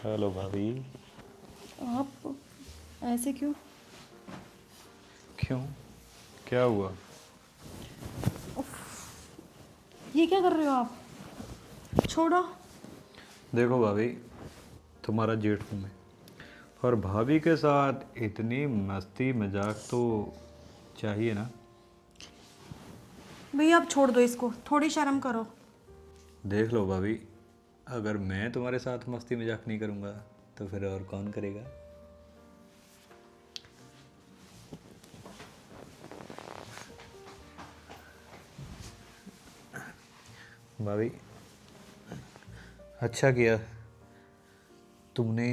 Hello भाभी। आप ऐसे क्यों? क्यों, क्या हुआ? ये क्या कर रहे हो आप? छोड़ो। देखो भाभी, तुम्हारा जेठ हूँ मैं, और भाभी के साथ इतनी मस्ती मजाक तो चाहिए ना। भैया आप छोड़ दो इसको, थोड़ी शर्म करो। देख लो भाभी, अगर मैं तुम्हारे साथ मस्ती मजाक नहीं करूँगा तो फिर और कौन करेगा? भाभी, अच्छा किया तुमने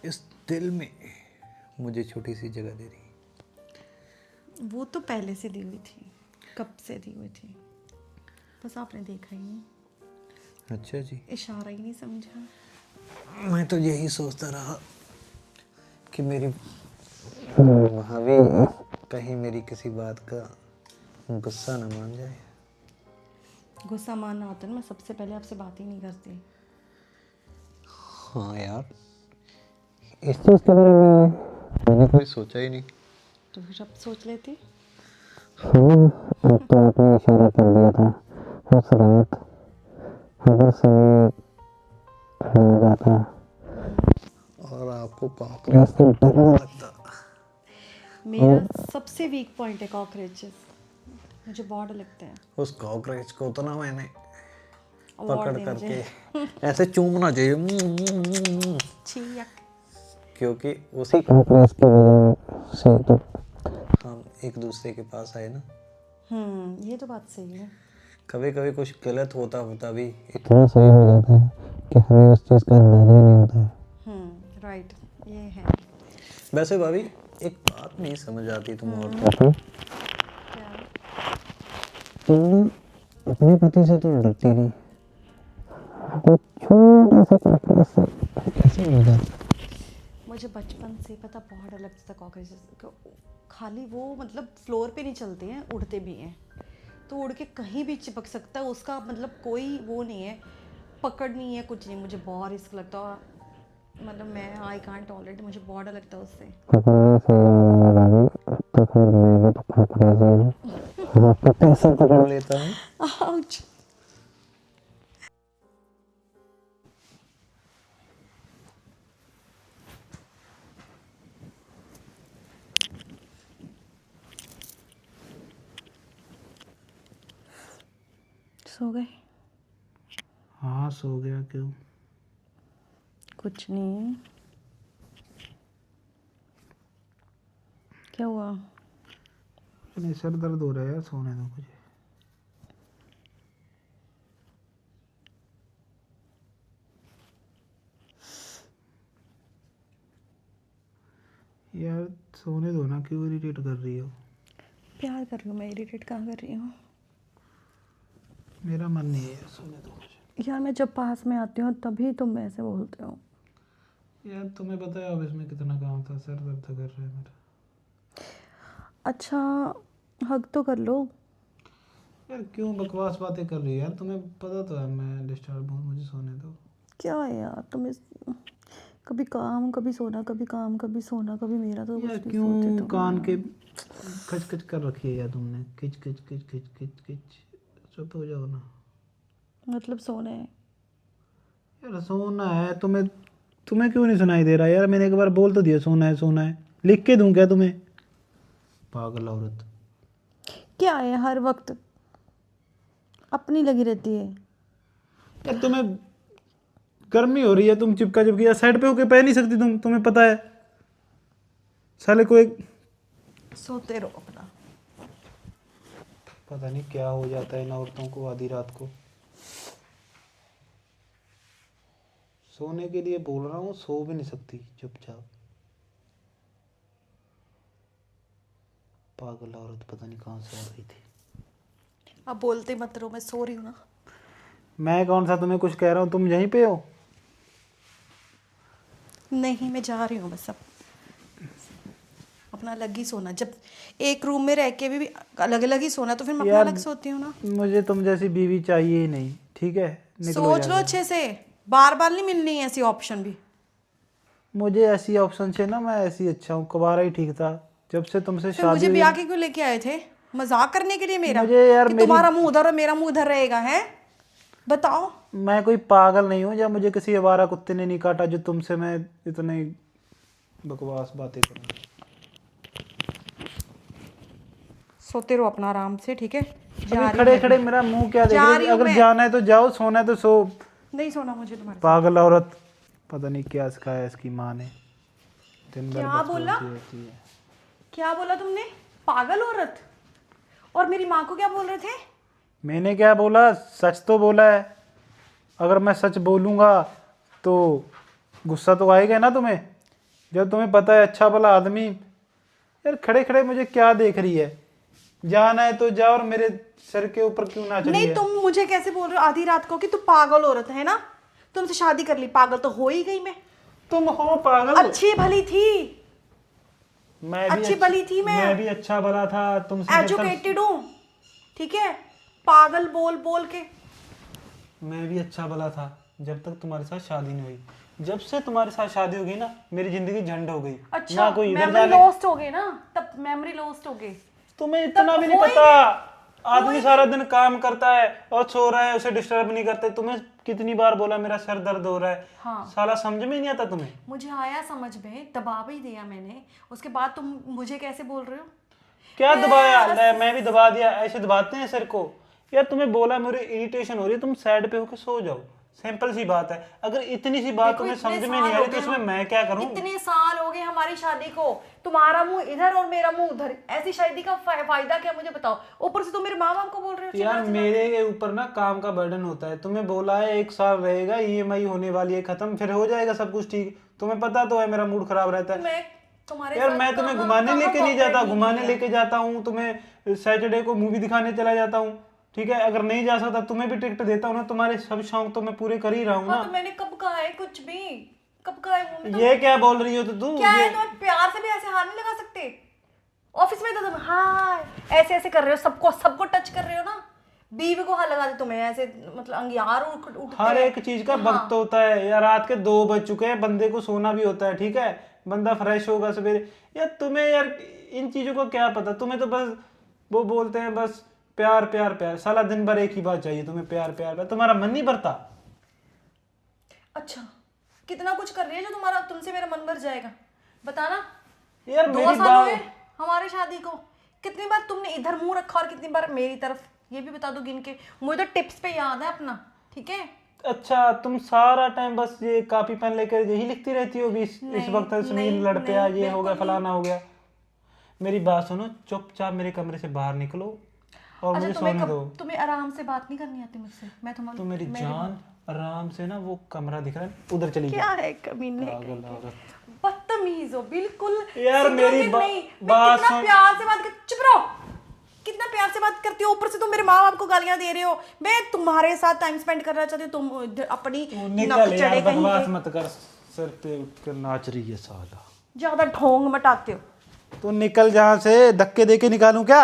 इस दिल में मुझे छोटी सी जगह दे दी। वो तो पहले से दी हुई थी, कब से दी हुई थी, बस आपने देखा ही नहीं, अच्छा जी। इशारा ही नहीं समझा। मैं तो यही सोचता रहा कि मेरी भाभी कहीं मेरी किसी बात का गुस्सा न मान जाए। गुस्सा मानना होता है ना, मैं सबसे पहले आपसे बात ही नहीं करती। हाँ यार, इस चीज़ के बारे में मैंने कोई सोचा ही नहीं। तो फिर अब सोच लेती। हाँ, अब तो आपने इशारा कर दिया था। उस रात अगर समीर आ जाता और आपको कॉकरोच से डर ना लगता। मेरा सबसे वीक पॉइंट है कॉकरोचेस, मुझे बहुत डर लगता है। उस कॉकरोच को तो ना मैंने अवार्ड पकड़ देना करके चाहिए। ऐसे चूमना चाहिए, छी यक। क्योंकि उसी कॉकरोच की वजह से तो हम एक दूसरे के पास आए ना। ये तो बात सही है। कभी कभी कुछ गलत होता होता भी इतना सही हो जाता है कि हमें उस चीज़ का अंदाजा ही नहीं होता है। राइट, ये है। वैसे भाभी, एक बात नहीं समझ आती तुम औरतों को। क्या? तुम अपने पति से तो डरती नहीं, वो छोटा सा कॉकरोच से कैसे हो जाता? मुझे बचपन से पता बहुत डर लगता था कॉकरोचेस। खाली वो मतलब फ्लोर पे नहीं चलते हैं, उड़ते भी हैं, तो उड़ के कहीं भी चिपक सकता है, उसका मतलब कोई वो नहीं है, पकड़ नहीं है, कुछ नहीं। मुझे बहुत रिस्क लगता है, मतलब मैं आई कांट टॉलरेट, मुझे बहुत डर लगता है उससे। पकड़ने से भाभी, तो फिर मैं तो कॉकरोच ही हूँ। आपको कैसे पकड़ लेता हूँ? आउच। सो गए? हाँ, सो गया। क्यों? कुछ नहीं। क्या हुआ? नहीं, सर दर्द हो रहा है यार, सोने दो मुझे। यार सोने दो ना, क्यों इरिटेट कर रही हो? प्यार कर रही हूँ मैं, इरिटेट कहाँ कर रही हूँ? मेरा मन नहीं है यार, सोने दो मुझे। यार मैं जब पास में आती हूँ तभी तुम ऐसे बोलते हो। यार तुम्हें पता है ऑफिस में कितना काम था, सर दर्द कर रहा है मेरा। अच्छा, हग तो कर लो। यार क्यों बकवास बातें कर रही है यार, तुम्हें पता तो है मैं डिस्टर्ब हूँ, मुझे सोने दो। क्या है यार तुम इस, कभी काम कभी सोना, कभी काम कभी सोना, कभी मेरा तो कुछ यार नहीं सोते क्यों तुम कान के यार। खच खच कर रखी है यार तुमने, किच किच किच किच किच किच। चुप हो जाओ ना। मतलब सोना है? यार सोना है, तुम्हें तुम्हें क्यों नहीं सुनाई दे रहा यार? मैंने एक बार बोल तो दिया सोना है सोना है, लिख के दूं क्या तुम्हें? पागल औरत। क्या है हर वक्त अपनी लगी रहती है? यार तुम्हें गर्मी हो रही है, तुम चिपका चिपकी यार साइड पे होके पह नहीं सकती तुम, तुम्हें पता है। साले को एक सोते रहो अपना। पता नहीं क्या हो जाता है इन औरतों को आधी रात को। सोने के लिए बोल रहा हूँ, सो भी नहीं सकती चुपचाप। पागल औरत पता नहीं कहाँ से आ गई थी। अब बोलते मत रहो, मैं सो रही हूँ ना। मैं कौन सा तुम्हें कुछ कह रहा हूँ, तुम यहीं पे हो? नहीं, मैं जा रही हूँ बस अब, अपना अलग ही सोना। जब एक रूम में रह के भी अलग अलग ही सोना, तो फिर मैं अपना यार अलग सोती हूँ ना। मुझे तुम जैसी बीवी चाहिए ही नहीं, ठीक है? निकलो सोच यहाँ लो से। अच्छे से। बार बार नहीं मिलनी है ऐसी ऑप्शन भी। मुझे ऐसी ऑप्शन से ना, मैं ऐसी अच्छा हूँ, कुंवारा ही ठीक था। जब से तुमसे फिर शादी मुझे हुई ब्याह के क्यों लेके आए थे? मजाक करने के लिए मेरा? मुझे यार कि मेरी- तुम्हारा मुंह उधर और मेरा मुंह उधर रहेगा है? बताओ। मैं कोई पागल नहीं हूँ, जब मुझे किसी आवारा कुत्ते ने नहीं काटा जो तुमसे मैं इतने बकवास बातें करूँ। सोते रहो अपना आराम से, ठीक है? जा अभी रही खड़े मैं खड़े भी। मेरा मुंह क्या देख जा रही रही है? हूँ अगर मैं। जाना है तो जाओ, सोना है तो सो। नहीं सोना मुझे तुम्हारे साथ। पागल औरत, पता नहीं क्या सिखाया इसकी माँ ने, दिन भर क्या बस बोला? बोलती रहती है। क्या बोला तुमने? पागल औरत? और मेरी माँ को क्या बोल रहे थे? मैंने क्या बोला? सच तो बोला है। अगर मैं सच बोलूंगा तो गुस्सा तो आएगा ना तुम्हें, जब तुम्हें पता है अच्छा भला आदमी। यार खड़े खड़े मुझे क्या देख रही है? जाना है तो जाओ, और मेरे सर के ऊपर क्यों नाच रही नहीं, है? तुम मुझे कैसे बोल रहे हो आधी रात को कि तू पागल औरत है ना? तुमसे शादी कर ली, पागल तो हो ही गई मैं। तुम हो पागल। अच्छी भली थी, मैं भी अच्छी भली थी मैं भी अच्छा भला था तुमसे जब तक। एजुकेटेड हूँ, ठीक है? पागल बोल बोल के। मैं भी अच्छा भला था जब तक तुम्हारे साथ शादी नहीं हुई। जब से तुम्हारे साथ शादी हो गई ना, मेरी जिंदगी झंड हो गई। अच्छा, ना कोई इधर मेमोरी जाने। लॉस्ट हो गई ना, तब मेमोरी लॉस्ट हो गई। तुम्हें इतना तब भी नहीं हो ही पता। आदमी सारा दिन काम करता है और सो रहा है, उसे डिस्टर्ब नहीं करते। तुम्हें कितनी बार बोला मेरा सर दर्द हो रहा है? हाँ। साला समझ में नहीं आता तुम्हें। मुझे आया समझ में, दबा भी दिया मैंने, उसके बाद तुम मुझे कैसे बोल रहे हो? क्या दबाया? ले, मैं भी दबा दिया। ऐसे दबाते हैं सर को? यार तुम्हें बोला मेरी इरिटेशन हो रही है, तुम साइड पे होकर सो जाओ। सिंपल सी बात है। अगर इतनी सी बात देखो, तुम्हें इतने समझ में साल नहीं आ हो रही तो गए उसमें हम- मैं क्या करूं? इतने साल हो गए हमारी शादी को, तुम्हारा मुंह इधर और मेरा मुंह उधर, ऐसी शादी का फायदा क्या मुझे बताओ? ऊपर से तुम मेरे माँ बाप को बोल रहे हो यार मेरे ऊपर ना काम का बर्डन होता है। तुम्हें बोला है 1 साल रहेगा, ईएमआई होने वाली है खत्म, फिर हो जाएगा सब कुछ ठीक। तुम्हें पता तो है मेरा मूड खराब रहता है। मैं तुम्हारे यार साथ मैं तुम्हें कहाँ- घुमाने कहाँ लेके नहीं जाता, cooperate नहीं घुमाने किया? लेके जाता हूँ तुम्हें, सैटरडे को मूवी दिखाने चला जाता हूँ, ठीक है? अगर नहीं जा सकता तुम्हें भी टिकट देता हूँ ना। तुम्हारे सब शौक तो मैं पूरे कर ही रहा हूँ हाँ, ना। तो मैंने कब कहा है कुछ भी? कब कहा है मुंह में? ये क्या बोल रही हो तो तू? क्या है, ये तुम प्यार से भी ऐसे हाथ नहीं लगा सकते? ऑफिस में तो तुम हाँ ऐसे ऐसे कर रहे हो, सबको सबको टच कर रहे हो ना। बीवी को हाथ लगा दे तुम्हें ऐसे, मतलब अंगियार उठते हर हैं। एक चीज का वक्त होता है यार। रात के 2 बज चुके हैं, बंदे को सोना भी होता है, ठीक है? बंदा फ्रेश होगा सवेरे। यार तुम्हें यार इन चीजों का क्या पता? तुम्हें तो बस वो बोलते हैं बस प्यार प्यार प्यार। साला दिन भर एक ही बात चाहिए तुम्हें, प्यार प्यार प्यार। तुम्हारा मन नहीं भरता? अच्छा, कितना कुछ कर रही है जो तुम्हारा, तुमसे मेरा मन भर जाएगा? बताना। यार 2 मेरी साल हुए बात, हमारे शादी को, कितनी बार तुमने इधर मुंह रखा और कितनी बार मेरी तरफ, ये भी बता दो गिन के। मुझे तो टिप्स पे याद है अपना, ठीक है? अच्छा तुम सारा टाइम बस ये कॉपी पेन लेकर यही लिखती रहती हो भी इस नहीं, वक्त सुनील नहीं, लड़ पे आ, नहीं, ये हो गया, बिल्कुल फलाना हो गया। मेरी बात सुनो, चुपचाप मेरे कमरे से बाहर निकलो और मुझे सोने दो। तुम्हें आराम से बात नहीं करनी आती मुझसे? मैं तुम्हारी तो मेरी जान आराम से ना, वो कमरा दिख रहा है, उधर चली क्या जा। है कमीने? पागल औरत। बदतमीज हो बिल्कुल। यार सुनोगे मेरी नहीं? मैं बात कितना सुन। प्यार से बात कर, चुप रहो। कितना प्यार से बात करती हो, ऊपर से तुम मेरे माँ बाप को गालियां दे रहे हो। मैं तुम्हारे साथ टाइम स्पेंड करना चाहती हूँ, तुम इधर अपनी तू नक निकल यार, चढ़े कहीं बकवास के। मत कर। सर पे उठकर नाच रही है साला। ज्यादा ढोंग मटाते हो। तो निकल जहां से, धक्के देके निकालूं क्या?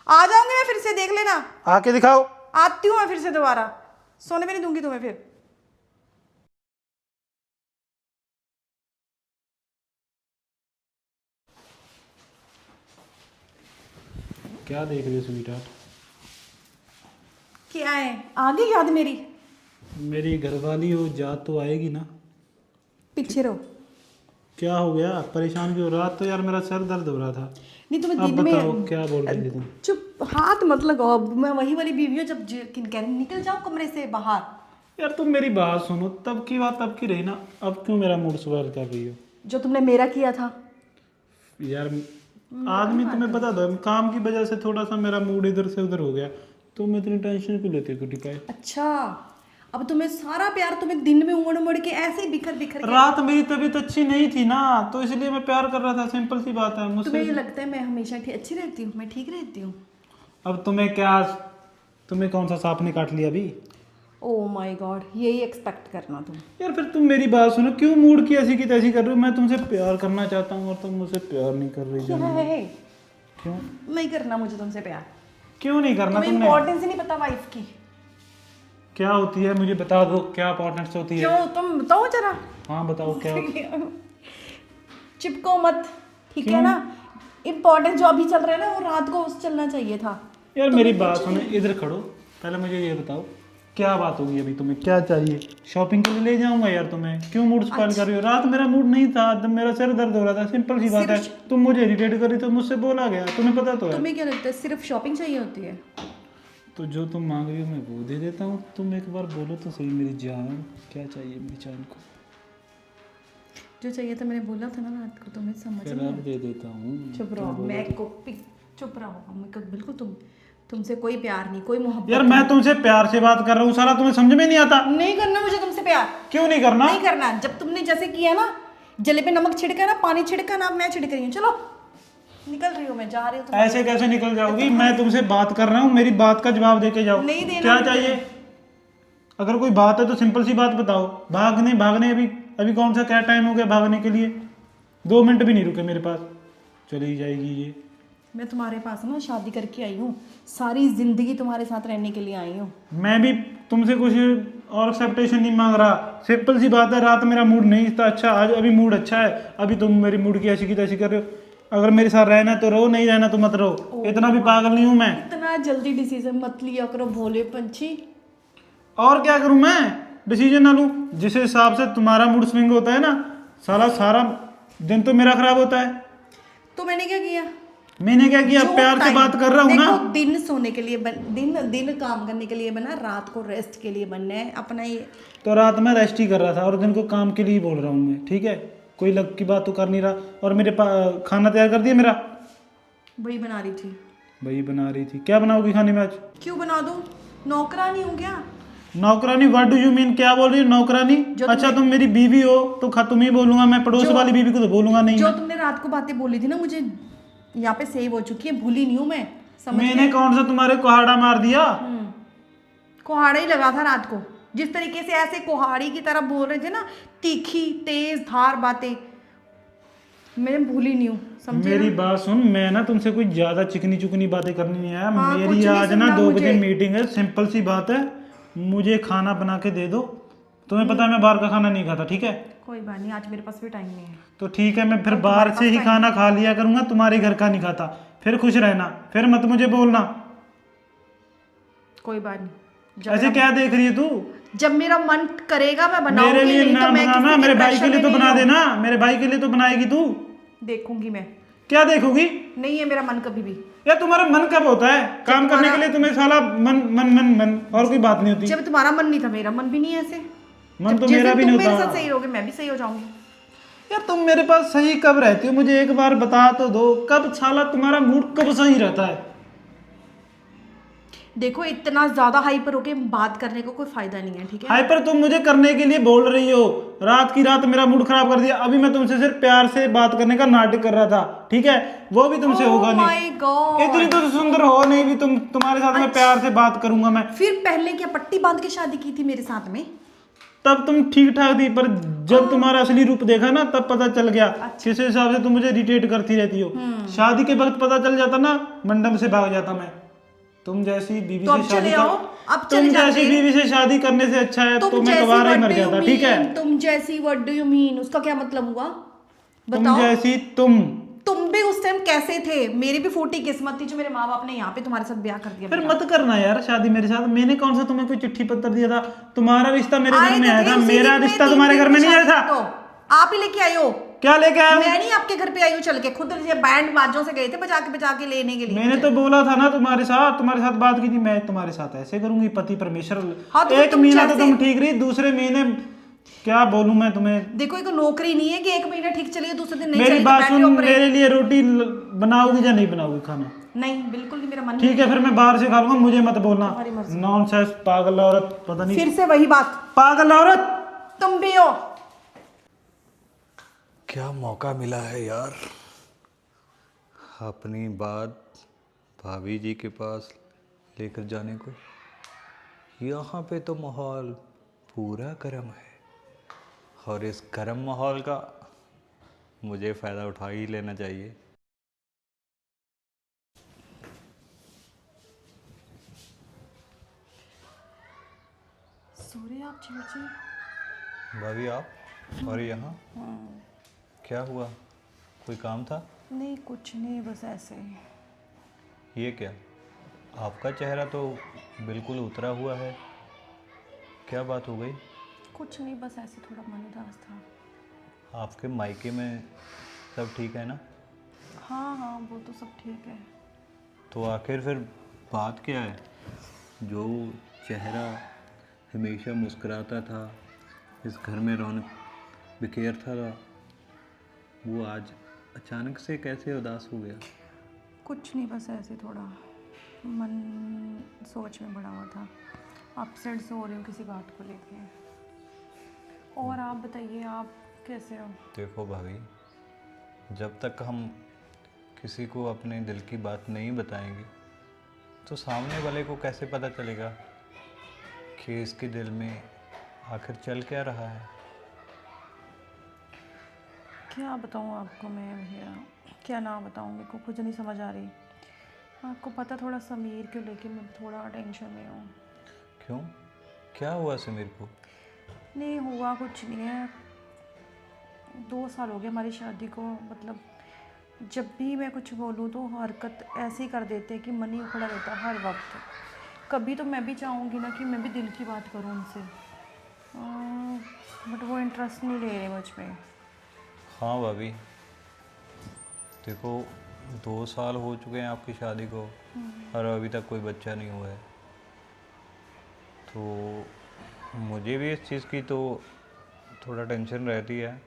आ जाऊंगी मैं फिर से, देख लेना। आके दिखाओ। आती हूँ मैं फिर से दोबारा, सोने भी नहीं दूंगी तुम्हें फिर। क्या देख रही हो स्वीटहार्ट? क्या है, आ गई याद मेरी? मेरी घरवाली हो, याद तो आएगी ना। पीछे रहो। क्या हो गया? परेशान क्यों? रात तो यार मेरा सर दर्द हो रहा था। नहीं तुम्हें अब दिन बताओ में, क्या बोल रही थी तुम? चुप, हाथ मत लगाओ। मैं वही वाली बीवी हूँ जब कह रही निकल जाओ कमरे से बाहर। यार तुम मेरी बात सुनो, तब की बात तब की रही ना। अब क्यों मेरा मूड स्वर कर रही हो? जो तुमने मेरा किया था। यार आदमी, तुम्हें पता था काम की वजह से थोड़ा सा मेरा मूड इधर से उधर हो गया। तुम इतनी टेंशन क्यों लेते हो कुटी पाए? अच्छा, अब तुम्हें सारा प्यार तुम्हें दिन में उमड़ उमड़ के ऐसे ही बिखर बिखर के। रात मेरी तबीयत अच्छी नहीं थी ना, तो इसलिए मैं प्यार कर रहा था। सिंपल सी बात है। मुझसे तुम्हें ये लगता है मैं हमेशा अच्छी रहती हूँ, मैं ठीक रहती हूँ? अब तुम्हें क्या, तुम्हें कौन सा सांप ने काट लिया अभी? ओह माय गॉड, यही एक्सपेक्ट करना तुम। यार फिर तुम मेरी बात सुनो, क्यों मूड की ऐसी की तैसी कर रही हो? मैं तुमसे प्यार करना चाहता हूँ और तुम मुझसे प्यार नहीं कर रही क्या जान। है? क्यों नहीं करना मुझे तुमसे प्यार। क्यों नहीं करना? तुम्हें तुमने इम्पोर्टेंस ही नहीं पता वाइफ की। क्या होती है मुझे बता दो, क्या इंपॉर्टेंस होती है? क्यों, तुम बताओ जरा। हाँ बताओ क्या चिपको मत, ठीक क्यों? है ना। इम्पोर्टेंट जो अभी चल रहा है ना, वो रात को उस चलना चाहिए था। यार तुम्हें मेरी कुछ बात सुनो, इधर खड़ो, पहले मुझे ये बताओ क्या बात होगी अभी, तुम्हें क्या चाहिए? शॉपिंग के लिए ले जाऊंगा यार तुम्हें, क्यों मूड स्पॉइल कर रही हो? रात मेरा मूड नहीं था, तब मेरा सिर दर्द हो रहा था, सिंपल सी बात है। तुम मुझे इरिटेट कर रही तो मुझसे बोला गया, तुम्हें पता तो है। तुम्हें क्या लगता है सिर्फ शॉपिंग चाहिए होती है? तो जो तुम मांग रही हो मैं वो दे देता हूँ, तुम एक बार बोलो तो सही मेरी जान, क्या चाहिए मेरी जान को? जो चाहिए था मैंने बोला था ना रात को, तुम्हें समझ फिर नहीं अब आया? दे देता हूँ। चुप रहो, मैं को चुप रहो, मैं बिल्कुल तुमसे कोई प्यार नहीं, कोई मोहब्बत यार मैं तुमसे प्यार से बात कर रहा हूँ, साला तुम्हें समझ में नहीं आता? नहीं करना मुझे तुमसे प्यार। क्यों नहीं करना? नहीं करना, जब तुमने जैसे किया ना, जले पे नमक छिड़का ना, पानी छिड़का ना, अब मैं छिड़क रही हूँ। चलो निकल रही हूँ, मैं जा रही हूँ। ऐसे कैसे निकल जाओगी? मैं तुमसे बात कर रहा हूँ, मेरी बात का जवाब दे के जाओ। नहीं देना क्या मुझे। चाहिए? अगर कोई बात है तो सिंपल सी बात बताओ। भागने भागने अभी अभी कौन सा क्या टाइम हो गया भागने के लिए? 2 मिनट भी नहीं रुके मेरे पास, चली जाएगी ये। मैं तुम्हारे पास ना शादी करके आई हूँ, सारी जिंदगी तुम्हारे साथ रहने के लिए आई हूँ। मैं भी तुमसे कुछ और एक्सेप्टेशन नहीं मांग रहा, सिंपल सी बात है, रात मेरा मूड नहीं था अच्छा, आज अभी मूड अच्छा है, अभी तुम मेरी मूड की ऐसी की तैसी कर रहे हो। अगर मेरे साथ रहना है तो रहो, नहीं रहना तो मत रहो, इतना भी पागल नहीं हूँ मैं। इतना जल्दी डिसीजन मत लिया करो भोले पंछी। और क्या करूं मैं, डिसीजन ना लूं? जिस हिसाब से तुम्हारा मूड स्विंग होता है ना, साला सारा दिन तो मेरा खराब होता है। तो मैंने क्या किया? मैंने क्या किया? जो प्यार से time- बात कर रहा हूँ देखो, ना। दिन सोने के लिए दिन काम करने के लिए बना, रात को रेस्ट के लिए बनना है अपना ये। तो रात में रेस्ट ही कर रहा था और दिन को काम के लिए बोल रहा हूँ मैं, ठीक है? कोई लग की बात तो कर नहीं रहा। और मेरे खाना तैयार कर दिया मेरा? वही बना रही थी। वही बना रही थी? क्या बनाओगी खाने में आज? क्यों बना दूं, नौकरानी हूँ क्या? नौकरानी? What do you mean? क्या बोल रही हो नौकरानी? जो अच्छा तुम मेरी बीवी हो तो तुम ही बोलूंगा मैं, पड़ोस वाली बीवी को तो बोलूंगा नहीं जो मैं। तुमने रात को बातें बोली थी ना, मुझे यहाँ पे सेव हो चुकी है, भूली नहीं हूँ मैं, समझ मैंने कौन सा तुम्हारे कुहाड़ा मार दिया? कुहाड़ा ही लगा था रात को, जिस तरीके से ऐसे कुहाड़ी की तरह बोल रहे थे ना, तीखी तेज धार बातें, मैं भूली नहीं हूँ, समझे मेरी ना? बात सुन, मैं ना तुमसे कोई ज्यादा चिकनी चुकनी बातें करनी नहीं आया। हाँ, कुछ मेरी नहीं आज ना सुनना 2 बजे मुझे। मीटिंग है, सिंपल सी बात है, मुझे खाना बना के दे दो। तुम्हें पता है मैं बाहर का खाना नहीं खाता, ठीक है? कोई बात नहीं, आज मेरे पास भी टाइम नहीं है। तो ठीक है, मैं फिर और बाहर तुम्हारे से ही पास खाना खा लिया करूंगा, तुम्हारे घर का नहीं खाता। फिर खुश रहना, फिर मत मुझे बोलना। कोई बात नहीं, ऐसे क्या देख रही है तू? जब मेरा मन करेगा मैं बनाऊंगी, मेरे लिए नहीं ना तो मैं बनाना, किसी के मेरे भाई के प्रेशर लिए में तो नहीं बना रहूं। देना, मेरे भाई के लिए तो बनाएगी तू। देखूंगी मैं, क्या देखोगी? नहीं है मेरा मन कभी भी। यार तुम्हारा मन कब होता है? काम करने के लिए तुम्हें साला मन मन मन मन, और कोई बात नहीं होती। जब तुम्हारा मन नहीं था, मेरा मन भी नहीं है ऐसे। मन जब तो जिस मेरा दिन भी तुम नहीं मेरे होता। साथ सही रहोगे, मैं भी सही हो जाऊंगी। यार तुम मेरे पास सही कब रहती हो? मुझे एक बार बता तो दो, कब साला तुम्हारा मूड कब सही रहता है? देखो, इतना ज्यादा हाइपर होके बात करने को कोई फायदा नहीं है, ठीक है? हाइपर तुम मुझे करने के लिए बोल रही हो, रात की रात मेरा मूड खराब कर दिया। अभी मैं तुमसे सिर्फ प्यार से बात करने का नाटक कर रहा था, ठीक है? वो भी तुमसे होगा माय नहीं। गॉड, इतनी तो सुंदर हो नहीं भी तुम, तुम्हारे साथ मैं प्यार से बात करूंगा मैं। फिर पहले क्या पट्टी बांध के शादी की थी मेरे साथ में? तब तुम ठीक ठाक थी, पर जब तुम्हारा असली रूप देखा ना, तब पता चल गया किस हिसाब से तुम मुझे इरिटेट करती रहती हो। शादी के वक्त पता चल जाता ना, मंडप से भाग जाता मैं। तुम जैसी बीवी तो से अब शादी चले आओ, अब तुम चले जैसी जाते। बीवी से शादी करने से अच्छा है तो मैं दोबारा ही मर जाता, ठीक है? तुम जैसी, व्हाट डू यू मीन? उसका क्या मतलब हुआ, तुम बताओ? जैसी तुम भी उस टाइम कैसे थे? मेरी भी फूटी किस्मत थी जो मेरे माँ बाप ने यहाँ पे तुम्हारे साथ ब्याह कर दिया फिर मेरा। मत करना यार शादी मेरे साथ। मैंने कौन सा तुम्हें कोई चिट्ठी पत्र दिया था? तुम्हारा रिश्ता मेरे घर आए में तो आया थे था, उसी मेरा दिन में, रिश्ता 3 तुम्हारे दिन घर में नहीं आया शादी था। तो आप ही लेके आए हो। क्या लेके आया मैं नहीं आपके घर पे आई हूँ चल के, खुद ये बैंड बाजों से गए थे बजा के लेने के लिए। मैंने तो बोला था ना तुम्हारे साथ बात की थी, मैं तुम्हारे साथ ऐसे करूंगी, पति परमेश्वर। हाँ, तो एक तुम महीना तो जैसे- तुम ठीक रही, दूसरे महीने क्या बोलूं मैं तुम्हें? देखो, एक नौकरी नहीं है कि 1 महीना ठीक चली दूसरे दिन नहीं मेरी चली बात तो सुन, बैठे ऊपर। मेरे लिए रोटी बनाओगी या नहीं बनाओगी खाना? नहीं, बिल्कुल नहीं, मेरा मन ठीक है, फिर मैं बाहर से खा लूंगा, मुझे मत बोलना। तुम्हारी मर्जी। नॉनसेंस, पागल औरत, पता नहीं। फिर से वही बात, पागल औरत तुम भी हो। क्या मौका मिला है यार अपनी बात भाभी जी के पास लेकर जाने को। यहाँ पे तो माहौल पूरा गर्म है और इस गर्म माहौल का मुझे फ़ायदा उठा ही लेना चाहिए। सॉरी आप जी। भाभी आप और यहाँ क्या हुआ? कोई काम था? नहीं कुछ नहीं, बस ऐसे ही। ये क्या, आपका चेहरा तो बिल्कुल उतरा हुआ है, क्या बात हो गई? कुछ नहीं, बस ऐसे थोड़ा मन उदास था। आपके मायके में सब ठीक है ना? हाँ हाँ, वो तो सब ठीक है। तो आखिर फिर बात क्या है? जो चेहरा हमेशा मुस्कुराता था, इस घर में रौनक बिखेरता था, वो आज अचानक से कैसे उदास हो गया? कुछ नहीं, बस ऐसे थोड़ा मन सोच में पड़ा हुआ था। अपसेट से हो रही हूँ किसी बात को लेके। और आप बताइए, आप कैसे हो? देखो भाभी, जब तक हम किसी को अपने दिल की बात नहीं बताएंगे तो सामने वाले को कैसे पता चलेगा कि इसके दिल में आखिर चल क्या रहा है? क्या बताऊँ आपको मैं भैया, क्या ना बताऊँ, मेरे को कुछ नहीं समझ आ रही। आपको पता, थोड़ा समीर को लेके मैं थोड़ा टेंशन में हूँ। क्यों, क्या हुआ समीर को? नहीं हुआ कुछ नहीं है। 2 साल हो गए हमारी शादी को। मतलब जब भी मैं कुछ बोलूँ तो हरकत ऐसे ही कर देते हैं कि मन ही उखड़ा रहता है हर वक्त। कभी तो मैं भी चाहूँगी ना कि मैं भी दिल की बात करूँ उनसे, बट वो इंटरेस्ट नहीं ले रहे मुझ में। हाँ भाभी, देखो 2 साल हो चुके हैं आपकी शादी को और अभी तक कोई बच्चा नहीं हुआ है, तो मुझे भी इस चीज़ की तो थोड़ा टेंशन रहती है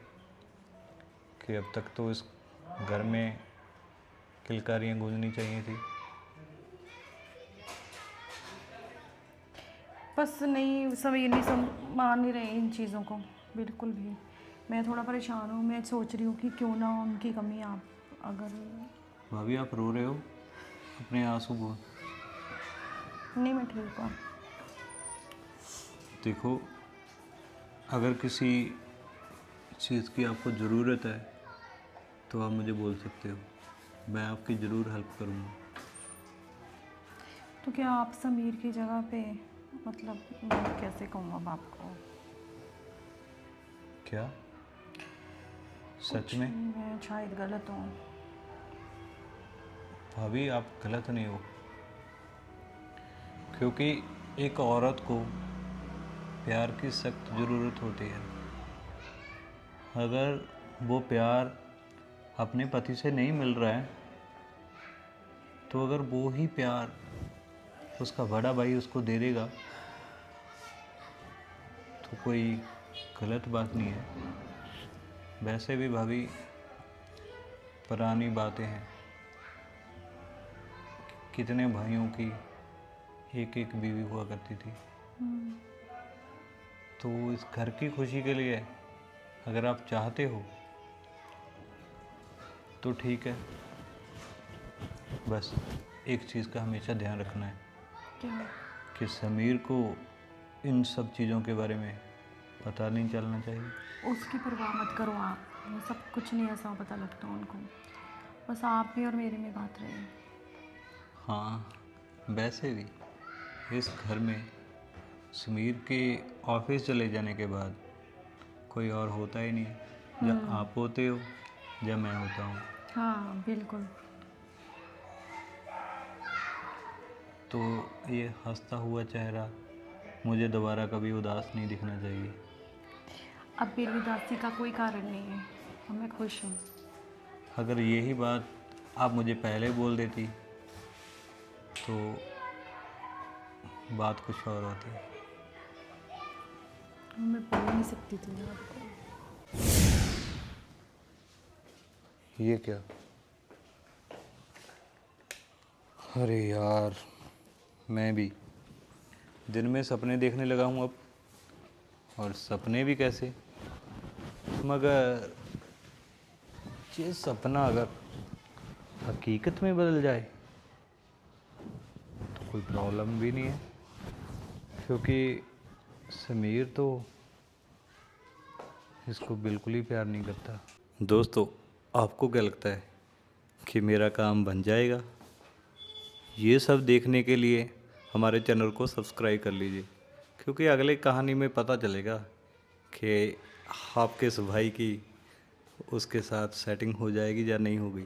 कि अब तक तो इस घर में किलकारियाँ गूंजनी चाहिए थी। बस नहीं, समीर नहीं मान नहीं रहे इन चीज़ों को बिल्कुल भी। मैं थोड़ा परेशान हूँ। मैं सोच रही हूँ कि क्यों ना उनकी कमी आप अगर। भाभी आप रो रहे हो, अपने आंसू को नहीं, मैं ठीक हूँ। देखो, अगर किसी चीज़ की आपको ज़रूरत है तो आप मुझे बोल सकते हो, मैं आपकी ज़रूर हेल्प करूँगा। तो क्या आप समीर की जगह पे, मतलब मैं कैसे कहूँ अब आपको? क्या सच में? मैं शायद गलत हूँ। भाभी आप गलत नहीं हो, क्योंकि एक औरत को प्यार की सख्त ज़रूरत होती है। अगर वो प्यार अपने पति से नहीं मिल रहा है तो अगर वो ही प्यार उसका बड़ा भाई उसको दे देगा तो कोई गलत बात नहीं है। वैसे भी भाभी पुरानी बातें हैं, कितने भाइयों की एक एक बीवी हुआ करती थी। तो इस घर की खुशी के लिए अगर आप चाहते हो तो ठीक है, बस एक चीज़ का हमेशा ध्यान रखना है क्या? कि समीर को इन सब चीज़ों के बारे में पता नहीं चलना चाहिए। उसकी परवाह मत करो आप, वो सब कुछ नहीं ऐसा पता लगता उनको। बस आप भी और मेरे में बात रहे। हाँ, वैसे भी इस घर में समीर के ऑफिस चले जाने के बाद कोई और होता ही नहीं है। जब आप होते हो, जब मैं होता हूँ, हाँ बिल्कुल। तो ये हंसता हुआ चेहरा मुझे दोबारा कभी उदास नहीं दिखना चाहिए। अब मेरी उदासी का कोई कारण नहीं है, अब मैं खुश हूँ। अगर यही बात आप मुझे पहले बोल देती तो बात कुछ और होती। मैं बोल नहीं सकती थी ना आपको। ये क्या? अरे यार, मैं भी दिन में सपने देखने लगा हूँ अब, और सपने भी कैसे, मगर ये सपना अगर हकीकत में बदल जाए तो कोई प्रॉब्लम भी नहीं है, क्योंकि समीर तो इसको बिल्कुल ही प्यार नहीं करता। दोस्तों, आपको क्या लगता है कि मेरा काम बन जाएगा? ये सब देखने के लिए हमारे चैनल को सब्सक्राइब कर लीजिए। क्योंकि अगली कहानी में पता चलेगा कि आपके इस भाई की उसके साथ सेटिंग हो जाएगी या नहीं होगी।